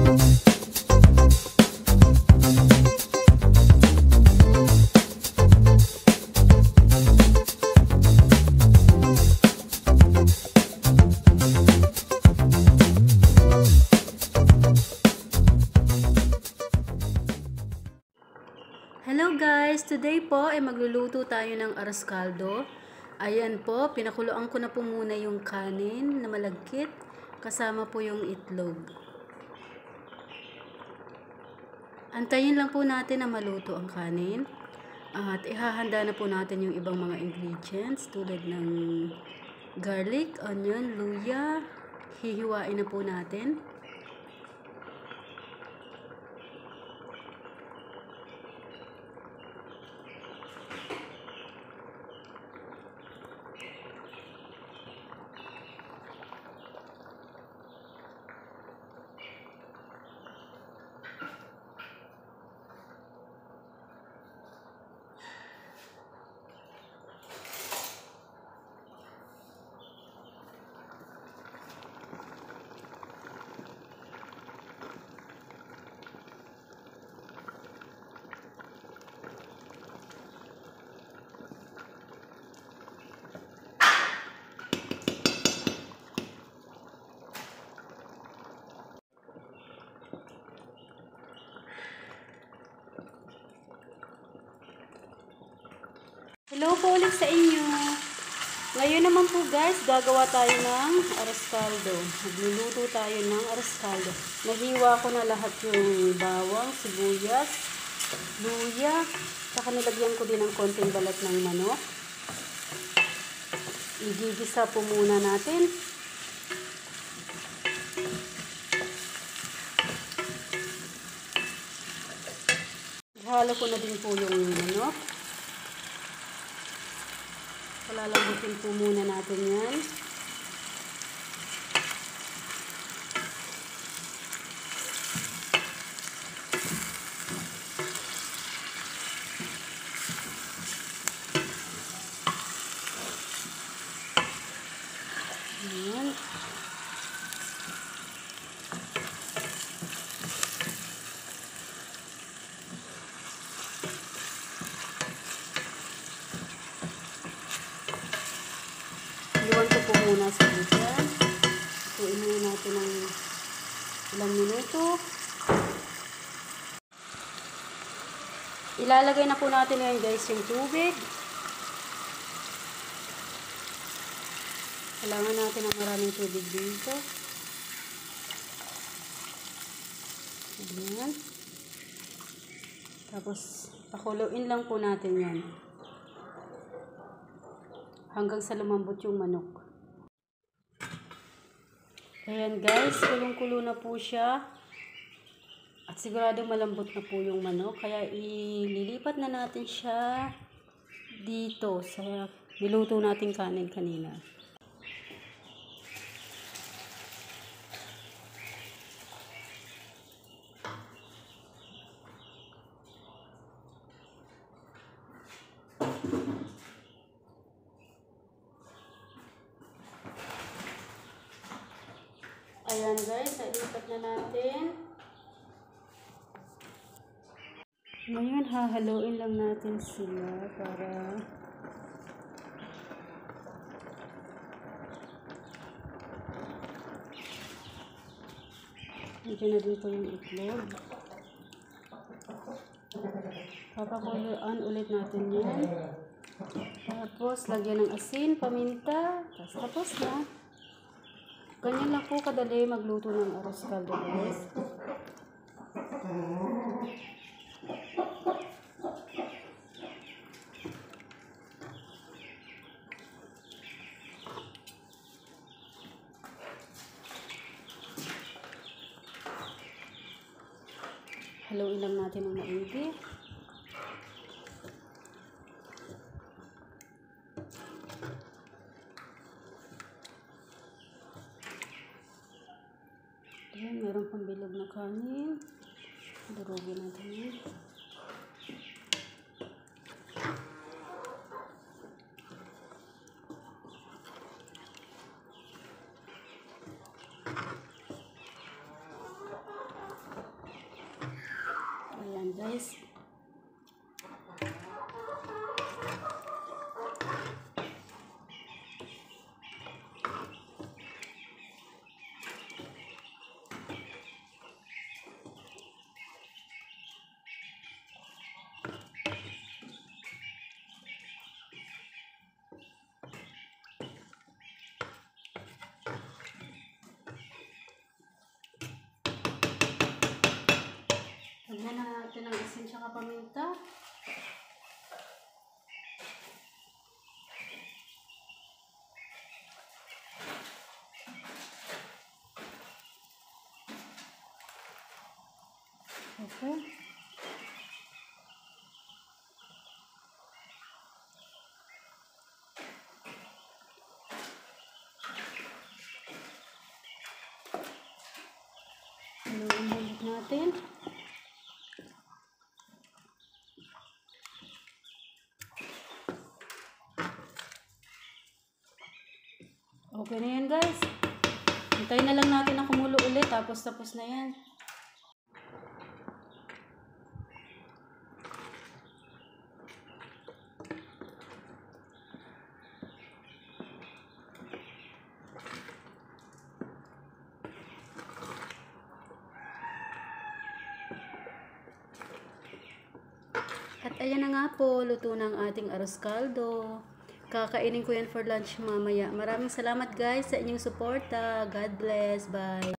Hello guys! Today po ay magluluto tayo ng arroz caldo. Ayan po, pinakuluan ko na po muna yung kanin na malagkit kasama po yung itlog. Antayin lang po natin na maluto ang kanin at ihahanda na po natin yung ibang mga ingredients tulad ng garlic, onion, luya. Hihiwain na po natin. Hello po ulit sa inyo. Ngayon naman po guys, gagawa tayo ng arroz caldo. Magluluto tayo ng arroz caldo. Nahiwa ko na lahat yung bawang, sibuyas, luya, saka nilagyan ko din ng konting balat ng manok. Igigisa po muna natin. Halo ko na din po yung manok. Palalambutin po muna natin yan. Ayan. Iwan ko po muna sa dyan. Tuin muna natin ng ilang minuto. Ilalagay na po natin ngayon guys yung tubig. Kailangan natin ng maraming tubig dito. Ayan. Tapos pakuluin lang po natin yan hanggang sa lumambot yung manok. Ayan guys, kulong-kulo na po siya. At sigurado malambot na po yung manok. Kaya ililipat na natin siya dito sa niluto nating kanin kanina. Ayan guys, nalipat na natin. Ngayon hahaluin lang natin sila para nandiyan na din po yung itlog. Papakuluan ulit natin yan. Tapos lagyan ng asin, paminta. Tapos na. Ganyan lang po kadali magluto ng arroz caldo guys. Haluin lang natin ng maigi. Ayan, meron pang bilog na kanin. Durugin natin yan. guys. Lagyan na natin ang asin tsaka paminta. Okay. Haluin natin. Okay na yan guys. Hintayin na lang natin na kumulo ulit. Tapos na yan. At ayan na nga po, luto ng ating arroz caldo. Kakainin ko yan for lunch mamaya. Maraming salamat guys sa inyong suporta. God bless. Bye.